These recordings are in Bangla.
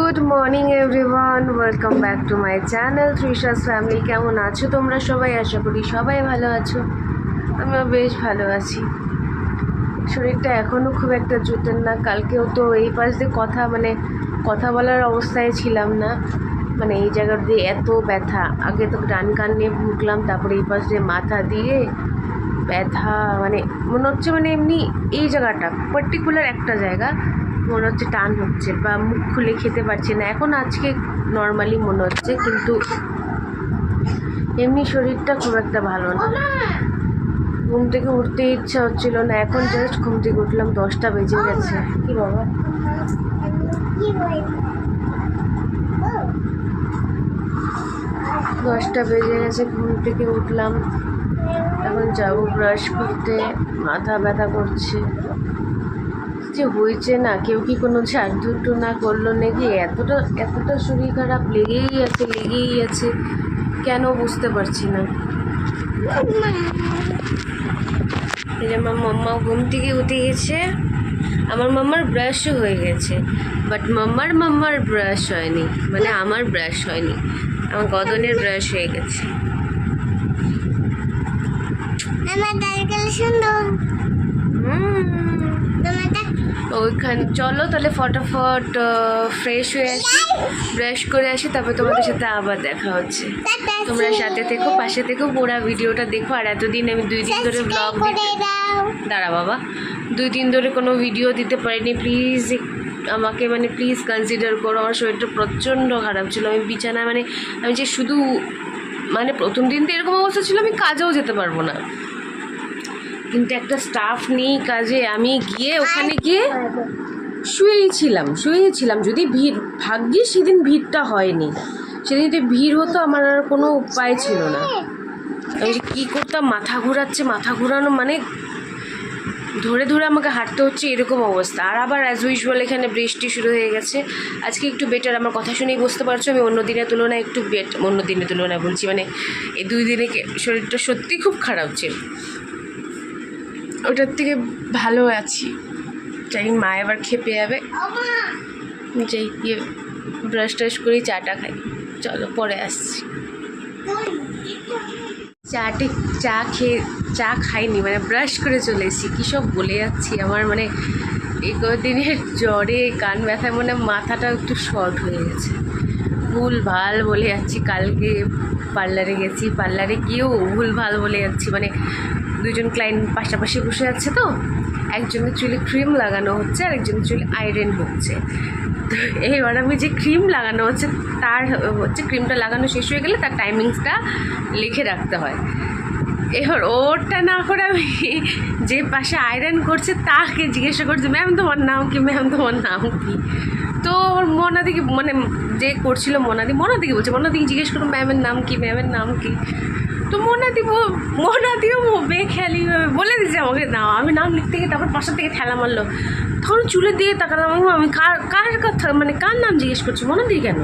Good morning everyone, welcome back to my channel ত্রিশাস ফ্যামিলি। কেমন আছো তোমরা সবাই? আশা করি সবাই ভালো আছো। আমিও বেশ ভালো আছি। শরীরটা এখনও খুব একটা জুতেন না। কালকেও তো এই পাশ দিয়ে কথা বলার অবস্থায় ছিলাম না, মানে এই জায়গা দিয়ে এত ব্যথা। আগে তো ডান কান নিয়ে ভুগলাম, তারপরে এই পাশ দিয়ে মাথা দিয়ে ব্যথা, মানে মনে হচ্ছে মানে এমনি এই জায়গাটা পার্টিকুলার একটা জায়গা মনে হচ্ছে টান হচ্ছে, বা মুখ খুলে খেতে পারছি না। এখন আজকে নর্মালি মনে হচ্ছে, কিন্তু এমনি শরীরটা খুব একটা ভালো না। ঘুম থেকে উঠতে ইচ্ছা হচ্ছিল না। এখন জাস্ট ঘুম থেকে উঠলাম, 10টা বেজে গেছে। কি বাবা, 10টা বেজে গেছে, ঘুম থেকে উঠলাম। এখন যাবো ব্রাশ করতে। মাথা ব্যথা করছে যে হয়েছে না, কেউ কি কোনো ঝাড় ধুটো না করলো নাকি? এতটা শরীর খারাপ লেগেই আছে, কেন বুঝতে পারছি না। এই যে আমার মাম্মা ঘুম থেকে উঠে গেছে। আমার মাম্মার ব্রাশও হয়ে গেছে, বাট মাম্মার ব্রাশ হয়নি, মানে আমার ব্রাশ হয়নি। আমার গদনের ব্রাশ হয়ে গেছে। ওইখানে চলো তাহলে ফটাফট ফ্রেশ হয়ে আসি, ব্রাশ করে আসি, তারপর তোমাদের সাথে আবার দেখা হচ্ছে। তোমরা সাথে থেকো, পাশে থেকো, পুরো ভিডিওটা দেখো। আর এতদিন আমি 2 দিন ধরে ব্লগ দাঁড়া বাবা 2 দিন ধরে কোনো ভিডিও দিতে পারিনি। প্লিজ আমাকে প্লিজ কনসিডার করো। আমার শরীরটা প্রচণ্ড খারাপ ছিল। আমি বিছানায় আমি যে শুধু প্রথম দিন তো এরকম অবস্থা ছিল, আমি কাজেও যেতে পারবো না। কিন্তু একটা স্টাফ নেই কাজে, আমি গিয়ে ওখানে গিয়ে শুয়েছিলাম। যদি ভাগ্যে সেদিন ভিড়টা হয়নি, সেদিন যদি ভিড় হতো আমার আর কোনো উপায় ছিল না। আমি যে কী করতাম, মাথা ঘোরানো, ধরে আমাকে হাঁটতে হচ্ছে, এরকম অবস্থা। আর আবার অ্যাজ ইউজুয়াল এখানে বৃষ্টি শুরু হয়ে গেছে। আজকে একটু বেটার, আমার কথা শুনেই বুঝতে পারছো আমি অন্য দিনের তুলনায় বলছি, এই 2 দিনে শরীরটা সত্যি খুব খারাপ ছিল, ওটার থেকে ভালো আছি। যাই, মা এবার খেপে যাবে। যাই গিয়ে ব্রাশ টাশ করি, চাটা খাই। চলো পরে আসছি। চা খাইনি, ব্রাশ করে চলে এসেছি। কী সব বলে যাচ্ছি। আমার এই কদিনের জ্বরে কান ব্যথায় মাথাটা একটু শর্ট হয়ে গেছে। ভুলভাল বলে যাচ্ছি। কালকে পার্লারে গেছি, পার্লারে গিয়েও ভুলভাল বলে যাচ্ছি। 2জন ক্লায়েন্ট পাশাপাশি বসে যাচ্ছে, তো একজনের চুলে ক্রিম লাগানো হচ্ছে আর একজনের চুলে আয়রন হচ্ছে। তো এইবার আমি যে ক্রিম লাগানো হচ্ছে তার ক্রিমটা লাগানো শেষ হয়ে গেলে তার টাইমিংসটা লিখে রাখতে হয়। এবার ওরটা না করে আমি যে পাশে আয়রন করছে তাকে জিজ্ঞাসা করছি, ম্যাম তোমার নাম কি? তো ওর মনাদিকে যে করছিল মনাদিকে বলছে, মনাদিকে জিজ্ঞেস করো ম্যামের নাম কি? তো মনাদিও বেখেয়ালিভাবে বলে দিচ্ছে আমাকে নাম। আমি নাম লিখতে গিয়ে তারপর পাশার থেকে ঠেলা মারলো। তখন চুলের দিকে তাকালাম, আমি কার কথা কার নাম জিজ্ঞেস করছি, মনাদি কেন?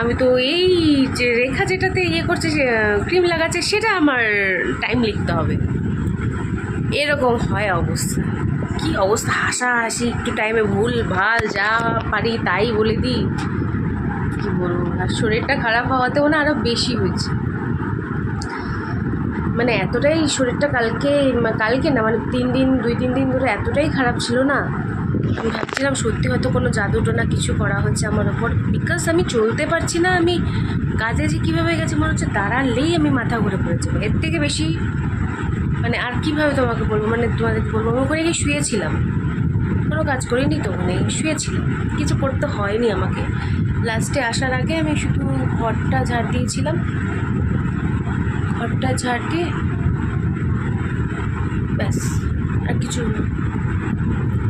আমি তো এই যে রেখা যেটাতে করছে, ক্রিম লাগাচ্ছে, সেটা আমার টাইম লিখতে হবে। এরকম হয় অবস্থা। কি অবস্থা, হাসাহাসি, একটু টাইমে ভুল ভাল যা পারি তাই বলে দিই। কি বলবো, আর শরীরটা খারাপ হওয়াতেও আরও বেশি হয়েছে। এতটাই শরীরটা কালকে না 2-3 দিন ধরে এতটাই খারাপ ছিল না। আমি ভাবছিলাম সত্যি হয়তো কোনো জাদুটোনা কিছু করা হচ্ছে আমার ওপর, বিকজ আমি চলতে পারছি না। আমি কাজে যে কীভাবে গেছি, মনে হচ্ছে দাঁড়ালেই আমি মাথা ঘুরে পড়েছি। এর থেকে বেশি আর কীভাবে তোমাকে বলবো, তোমাদেরকে বলবো। আমি ওখানে গিয়ে শুয়েছিলাম, কোনো কাজ করিনি তো, শুয়েছিলাম, কিছু করতে হয়নি আমাকে। লাস্টে আসার আগে আমি শুধু ঘরটা ঝাড় দিয়েছিলাম, ঘরটা ঝাড় দিয়ে ব্যাস, আর কিছু না।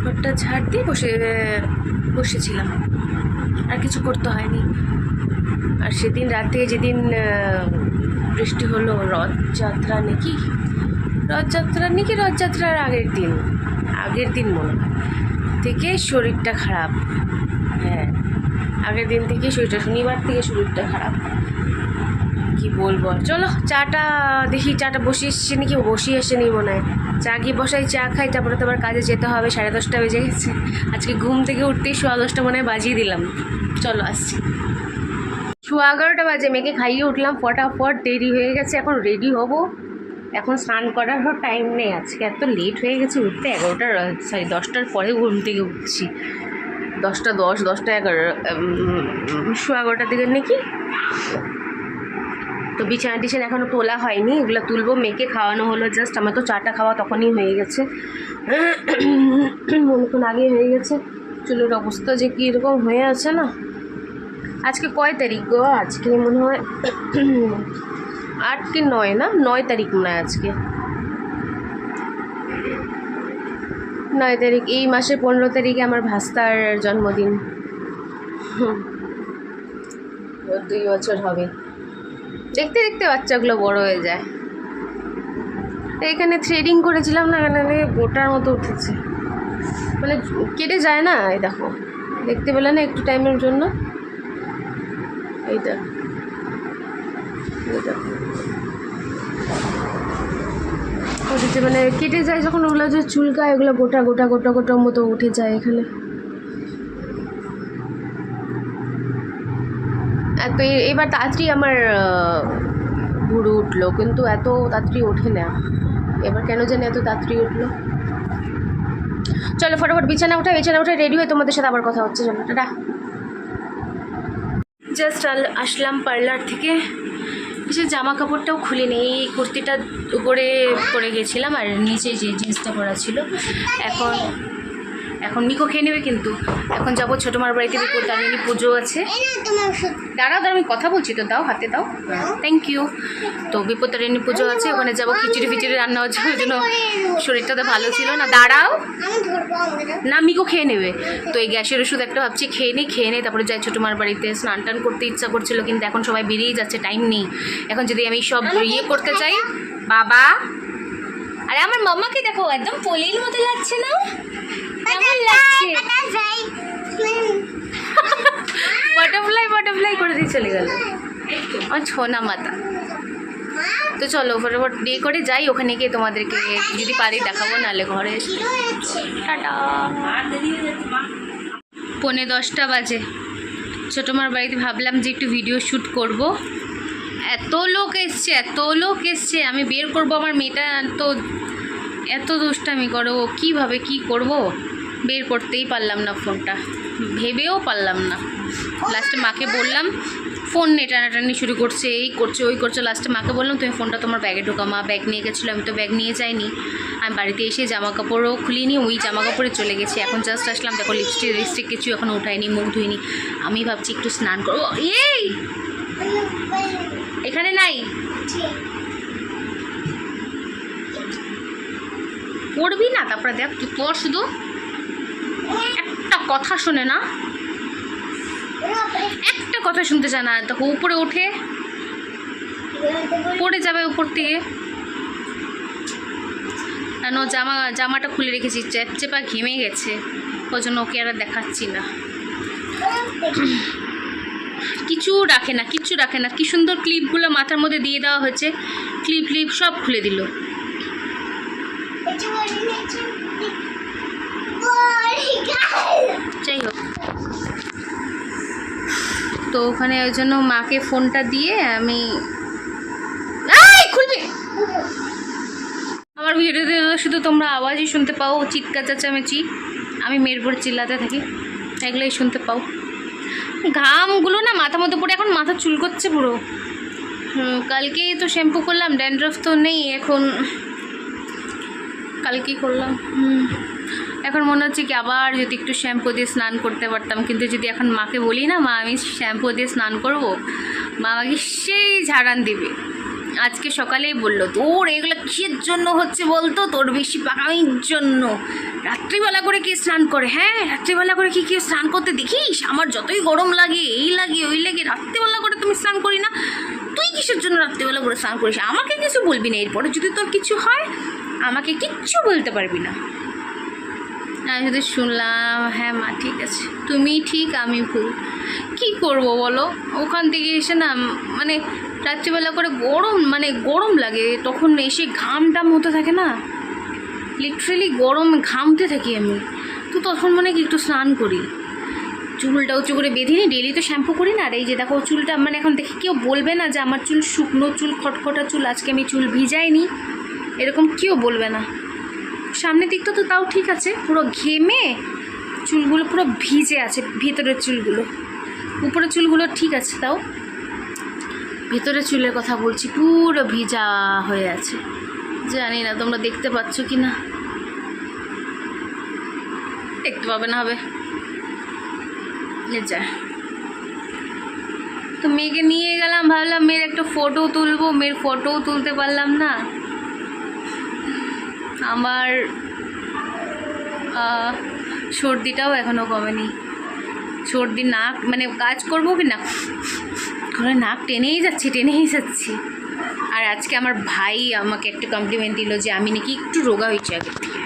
ঘরটা ঝাড় দিয়ে বসেছিলাম, আর কিছু করতে হয়নি। আর সেদিন রাতে যেদিন বৃষ্টি হলো, রথযাত্রার আগের দিন মনে হয় থেকে শরীরটা খারাপ। হ্যাঁ, আগের দিন থেকে শনিবার থেকে শরীরটা খারাপ। কি বলবো। চলো চাটা বসিয়ে এসছে মনে হয়। চা গিয়ে বসাই, চা খাই, তারপরে তো আবার কাজে যেতে হবে। 10:30 বেজে গেছে। আজকে ঘুম থেকে উঠতেই 10:15 মনে হয় বাজিয়ে দিলাম। চলো আসছি। 11:15 বাজে, মেয়েকে খাইয়ে উঠলাম ফটাফট, দেরি হয়ে গেছে, এখন রেডি হব। এখন স্নান করারও টাইম নেই, আজকে এত লেট হয়ে গেছে উঠতে, 10টার পরে ঘুম থেকে উঠছি, 10:10, 10:11, 11:15 দিকে নাকি। তো বিছানা টিছানা এখনও তোলা হয়নি, এগুলো তুলবো। মেয়েকে খাওয়ানো হলো জাস্ট, আমার তো চাটা খাওয়া তখনই হয়ে গেছে, অনেকক্ষণ আগে হয়ে গেছে। চুলের অবস্থা যে কী এরকম হয়ে আছে না। আজকে কয় তারিখ গো? আজকে মনে হয় 8 কি 9, না 9 তারিখ মনে হয় আজকে, 9 তারিখ। এই মাসের 15 তারিখে আমার ভাস্তার জন্মদিন, 2 বছর হবে। দেখতে দেখতে বাচ্চাগুলো বড় হয়ে যায়। এখানে থ্রেডিং করেছিলাম না, এখানে গোটার মতো উঠেছে, মানে কেটে যায় না। এই দেখো, দেখতে পেলে না একটু টাইমের জন্য, এইটা উঠেছে, মানে কেটে যায় যখন, ওগুলো যে চুলকায় ওগুলো গোটা গোটা গোটা গোটার মতো উঠে যায় এখানে। এত এবার তাড়াতাড়ি আমার ভুরু উঠলো, কিন্তু এত তাড়াতাড়ি ওঠে না এবার, কেন জানি এত তাড়াতাড়ি উঠলো। চলো ফটাফট বিছানা উঠে রেডি হয়ে তোমাদের সাথে আবার কথা হচ্ছে। চলো টাটা। জাস্ট আসলাম পার্লার থেকে, যে জামা কাপড়টাও খুলে নেই, এই কুর্তিটা উপরে পরে গেছিলাম আর নিচে যে জিন্সটা পরা ছিল। এখন মিকো খেয়ে নেবে, কিন্তু এখন যাবো ছোটো মার বাড়িতে, বিপত্তারিণী পুজো আছে। দাঁড়াও আমি কথা বলছি তো, দাও হাতে দাও, থ্যাংক ইউ। তো বিপত্তারিণী পুজো আছে, ওখানে যাবো। খিচুড়ি রান্না হচ্ছে, ওই জন্য শরীরটা তো ভালো ছিল না। দাঁড়াও না, মিকো খেয়ে নেবে। তো এই গ্যাসের ওষুধ একটা ভাবছি খেয়ে নিই, তারপরে যাই ছোটো মার বাড়িতে। স্নান টান করতে ইচ্ছা করছিল, কিন্তু এখন সবাই বেরিয়ে যাচ্ছে, টাইম নেই। এখন যদি আমি সব করতে চাই, বাবা, আরে আমার মাম্মাকে দেখো, একদম পলির মতো লাগছে না? কেমন লাগছে? বাটারফ্লাই করে দিয়ে চলে গেল আমার ছোনা মাতা। তো চলো ফটাফট বিয়ে করে যাই, ওখানে গিয়ে তোমাদেরকে যদি পারি দেখাবো, নাহলে ঘরে এসে। টাটা। 9:45 বাজে, ছোটো মার বাড়িতে ভাবলাম যে একটু ভিডিও শ্যুট করব। এত লোক এসছে, আমি বের করব, আমার মেয়েটা তো এত দুষ্টামি করো, কীভাবে কি করব, বের করতেই পারলাম না ফোনটা, ভেবেও পারলাম না। লাস্টে মাকে বললাম, ফোন টানাটানি শুরু করছে, এই করছে ওই করছে। লাস্টে মাকে বললাম, তুমি ফোনটা তোমার ব্যাগে ঢোকা। মা ব্যাগ নিয়ে গেছিলো, আমি তো ব্যাগ নিয়ে যাইনি। আমি বাড়িতে এসে জামা কাপড়ও খুলিনি, ওই জামা কাপড়ে চলে গেছি। এখন জাস্ট আসলাম, দেখো লিপস্টিক কিছু এখন উঠাইনি, মুখ ধুইনি। আমি ভাবছি একটু স্নান করবো। এই এখানে নাই, পড়বি না, তারপরে দেখ তুই পর, শুধু একটা কথা শোনে না, একটা কথা শুনতে চায় না। তখন উপরে ওঠে, পড়ে যাবে উপর থেকে। কেন জামাটা খুলে রেখেছি, চেপা ঘেমে গেছে, ওই জন্য ওকে আর দেখাচ্ছি না। কিচ্ছু রাখে না। কি সুন্দর ক্লিপগুলো মাথার মধ্যে দিয়ে দেওয়া হয়েছে, ক্লিপ সব খুলে দিল। যাই হোক, তো ওখানে ওই জন্য মাকে ফোনটা দিয়ে আমি খুলবি। আমার ভিডিওতে শুধু তোমরা আওয়াজই শুনতে পাও, চিৎকার চেঁচামেচি, আমি মেয়ের পরে চিল্লাতে থাকি, এগুলোই শুনতে পাও। ঘামগুলো না মাথার মধ্যে পড়ে, এখন মাথা চুল করছে পুরো। কালকেই তো শ্যাম্পু করলাম, ড্যান্ড্রফ তো নেই এখন, কালকেই করলাম। এখন মনে হচ্ছে কি আবার যদি একটু শ্যাম্পু দিয়ে স্নান করতে পারতাম, কিন্তু যদি এখন মাকে বলি না, মা আমি শ্যাম্পু দিয়ে স্নান করব, মা আমাকে সেই ঝাড়ান দিবে। আজকে সকালেই বললো, তোর এগুলো কিসের জন্য হচ্ছে বলতো, তোর বেশি পাকামির জন্য। রাত্রিবেলা করে কে স্নান করে? হ্যাঁ, রাত্রিবেলা করে কি কেউ স্নান করতে দেখিস? আমার যতই গরম লাগে, এই লাগে ওই লাগে, রাত্রিবেলা করে তুমি স্নান করি না? তুই কিসের জন্য রাত্রিবেলা করে স্নান করিস? আমাকে কিছু বলবি না, এরপরে যদি তোর কিছু হয় আমাকে কিচ্ছু বলতে পারবি না। আমি শুধু শুনলাম, হ্যাঁ মা ঠিক আছে, তুমি ঠিক আমি ভুল, কী করবো বলো। ওখান থেকে এসে না, মানে রাত্রিবেলা করে গরম লাগে, তখন এসে ঘাম হতে থাকে না, লিটারেলি ঘামতে থাকি আমি। তো তখন মানে কি একটু স্নান করি, চুলটা উঁচু করে বেঁধে নিই, ডেলি তো শ্যাম্পু করি না। আর এই যে দেখো চুলটা মানে এখন দেখে কেউ বলবে না যে আমার চুল শুকনো চুল, খটখটা চুল, আজকে আমি চুল ভিজাইনি, এরকম কেউ বলবে না। সামনের দিকটা তো তাও ঠিক আছে, পুরো ঘেমে চুলগুলো পুরো ভিজে আছে, ভেতরের চুলগুলো, উপরের চুলগুলো ঠিক আছে, তাও ভেতরের চুলের কথা বলছি, পুরো ভিজা হয়ে আছে। জানি না তোমরা দেখতে পাচ্ছ কি না, দেখতে পাবে না হবে যা। তো মেয়েকে নিয়ে গেলাম, ভাবলাম মেয়ের একটা ফটো তুলবো, মেয়ের ফটোও তুলতে পারলাম না। আমার সর্দিটাও এখনও কমেনি, সর্দি নাক মানে কাজ করবো কি না করে নাক টেনেই যাচ্ছি। আর আজকে আমার ভাই আমাকে একটা কমপ্লিমেন্ট দিল যে আমি নাকি একটু রোগা হয়েছি আগের থেকে।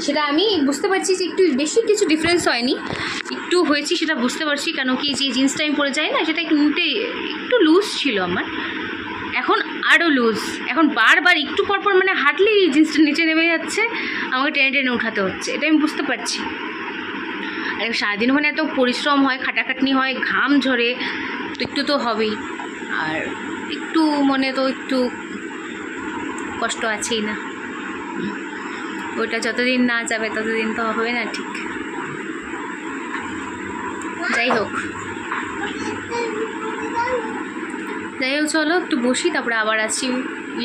সেটা আমি বুঝতে পারছি যে একটু বেশি কিছু ডিফারেন্স হয়নি, একটু হয়েছি সেটা বুঝতে পারছি। কেন কি যে জিন্সটা আমি পরে যাই না, সেটা কিনতে একটু লুজ ছিল আমার, এখন আরও লুজ। এখন বারবার একটু পরপর মানে হাঁটলেই জিন্সটা নিচে নেমে যাচ্ছে, আমাকে টেনে টেনে উঠাতে হচ্ছে, এটা আমি বুঝতে পারছি। আর সারাদিন মানে এত পরিশ্রম হয়, খাটাখাটনি হয়, ঘাম ঝরে, তো একটু তো হবেই। আর একটু মনে তো একটু কষ্ট আছেই না, ওটা যতদিন না যাবে ততদিন তো হবে না ঠিক। যাই হোক চলো একটু বসি, তারপরে আবার আসছি।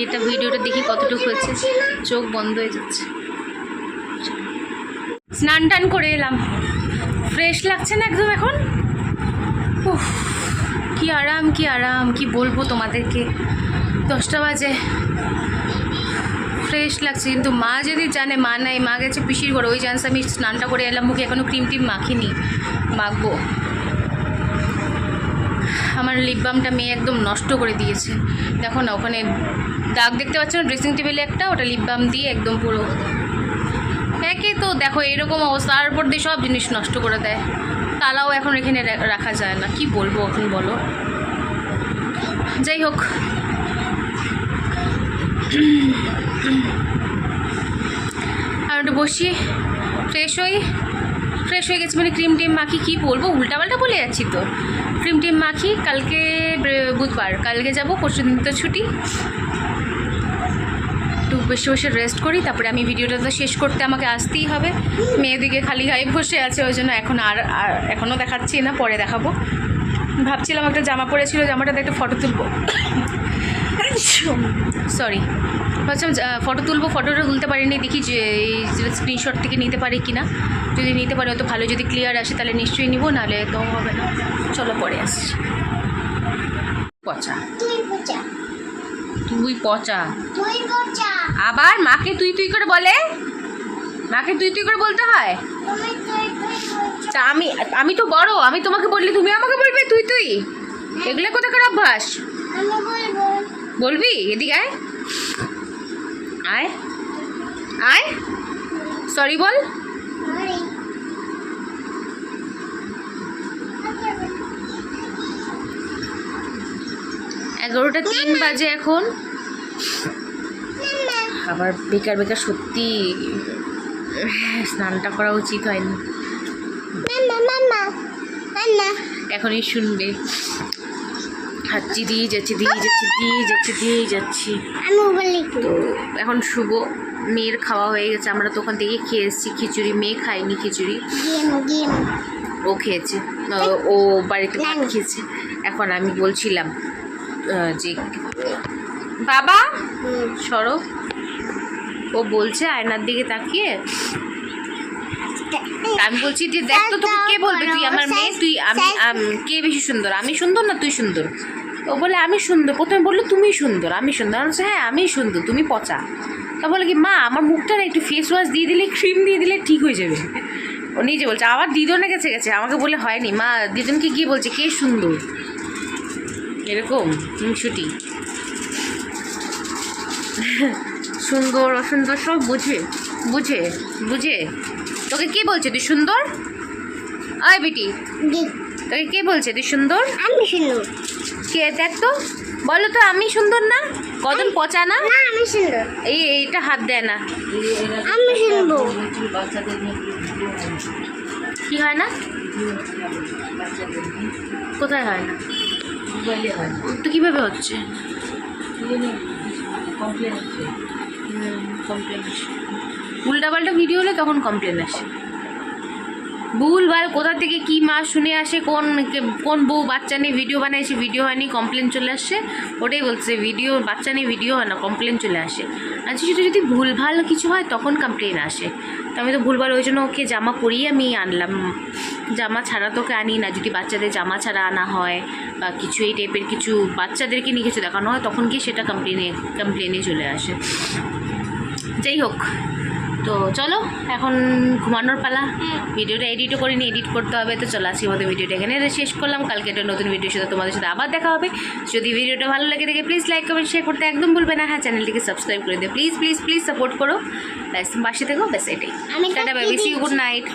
এটা ভিডিওটা দেখি কতটুকু হয়েছে, চোখ বন্ধ হয়ে যাচ্ছে। স্নান টান করে এলাম, ফ্রেশ লাগছে না একদম এখন। উফ, কি আরাম কি বলবো তোমাদেরকে। 10টা বাজে, ফ্রেশ লাগছে। কিন্তু মা যদি জানে, মা নাই, মা গেছে পিসির ঘরে, ওই চান্স আমি স্নানটা করে এলাম, মুখে এখনও ক্রিম টিম মাখিনি, মাখবো। আমার লিপ বামটা মেয়ে একদম নষ্ট করে দিয়েছে, দেখো না ওখানে দাগ দেখতে পাচ্ছ না, ড্রেসিং টেবিলে একটা, ওটা লিপ বাম দিয়ে একদম পুরো একে। তো দেখো এরকম অবস্থা, তার উপর দিয়ে সব জিনিস নষ্ট করে দেয়। তালাও এখন এখানে রাখা যায় না, কি বলবো এখন বলো। যাই হোক, আর একটু বসি, ফ্রেশ হয়ে গেছি, মানে ক্রিম টিম মাখি, কী বলবো উল্টাপাল্টা বলে যাচ্ছি তো। ক্রিম টিম মাখি, কালকে বুধবার, কালকে যাবো, পরশু দিন তো ছুটি, একটু বসে রেস্ট করি। তারপরে আমি ভিডিওটা তো শেষ করতে আমাকে আসতেই হবে। মেয়েদিকে খালি গায়ে বসে আছে, ওই জন্য এখন আর এখনও দেখাচ্ছি না, পরে দেখাবো। ভাবছিলাম একটা জামা পরেছিল, জামাটাতে একটা ফটো তুলবো, সরি, ভাবছিলাম ফটো তুলবো, ফটোটা তুলতে পারিনি, দেখি যে স্ক্রিনশট থেকে নিতে পারি কি না। যদি নিতে পারি অত ভালো, যদি ক্লিয়ার আসে তাহলে নিশ্চয়ই নিব, নাহলে তো হবে না। চলো পরে আসছি। পচা তুই পচা, আবার মাকে তুই করে বলে, মাকে তুই করে বলতে হয়। আমি তো বড়, আমি তোমাকে বললি তুমি আমাকে বলবে তুই, এগুলো কোথাকার অভ্যাস? বলবি? এদিকে আয়, সরি বল। এগারোটা 3 বাজে এখন। আবার বেকার সত্যি স্নানটা করা উচিত হয়নি। এখনই শুনবে, হাঁচি দিয়ে যাচ্ছি। তো এখন শুভ, মেয়ের খাওয়া হয়ে গেছে, আমরা তো ওখান থেকে খেয়ে এসেছি খিচুড়ি। মেয়ে খায়নি খিচুড়ি, ও খেয়েছে, ও বাড়িতে ভাত খেয়েছে। এখন আমি বলছিলাম যে বাবা সরো, ও বলছে আয়নার দিকে তাকিয়ে, আমি বলছি যে দেখ তো, তোকে কে বলবে তুই আমার মেয়ে, তুই আমি কে বেশি সুন্দর, আমি সুন্দর না তুই সুন্দর? ও বলে আমি সুন্দর, প্রথমে বললো তুমি সুন্দর, আমি সুন্দর, আমি বলছি হ্যাঁ আমি সুন্দর, তুমি পচা। তা বলে কি মা আমার মুখটা না একটু ফেস ওয়াশ দিয়ে দিলে, ক্রিম দিয়ে দিলে ঠিক হয়ে যাবে। ও নিজে বলছে, আবার দিদনে গেছে, আমাকে বলে হয়নি। মা দিদনকে গিয়ে বলছে কে সুন্দর, এরকম ছুটি সুন্দর অসুন্দর সব বুঝে তোকে কে বলছে তুই সুন্দর? আয় বেটি, তোকে কে বলছে তুই সুন্দর? আমি সুন্দর। কে দেখ তো, বলো তো আমি সুন্দর না? কদম পচা না? আমি সুন্দর। এইটা হাত দেয় না। আমি সুন্দর। কি হয় না? কোথায় হয় না? মোবাইলে হয় না, তো কীভাবে হচ্ছে? কমপ্লেন হচ্ছে। কমপ্লেন আসে, উল্টাপাল্টা ভিডিও হলে তখন কমপ্লেন আসে। ভুলভাল কোথা থেকে কি মা শুনে আসে, কোন বউ বাচ্চা নিয়ে ভিডিও বানায়, সে ভিডিও হয়নি, কমপ্লেন চলে আসে। ওটাই বলছে, ভিডিও বাচ্চা নিয়ে ভিডিও হয় না, কমপ্লেন চলে আসে। আচ্ছা, সেটা যদি ভুলভাল কিছু হয় তখন কমপ্লেন আসে। তো আমি তো ভুলভাল ওই জন্য ওকে জামা পরিয়ে আমি আনলাম, জামা ছাড়া তোকে আনি না। যদি বাচ্চাদের জামা ছাড়া আনা হয় বা কিছু এই টাইপের কিছু বাচ্চাদেরকে নিয়ে কিছু দেখানো হয়, তখন গিয়ে সেটা কমপ্লেনে চলে আসে। যাই হোক, তো চলো এখন ঘুমানোর পালা। ভিডিওটা এডিটও করিনি, এডিট করতে হবে। তো চলো আজকের মতো ভিডিওটা এখানে শেষ করলাম। কালকে একটা নতুন ভিডিওর সাথে তোমাদের সাথে আবার দেখা হবে। যদি ভিডিওটা ভালো লাগে থাকে প্লিজ লাইক কমেন্ট শেয়ার করতে একদম ভুলবে না। হ্যাঁ, চ্যানেলটিকে সাবস্ক্রাইব করে দিও প্লিজ প্লিজ প্লিজ, সাপোর্ট করো। ব্যাস, পাশে থেকো, ব্যাস এটাই। Tata, bye bye, see you, good night.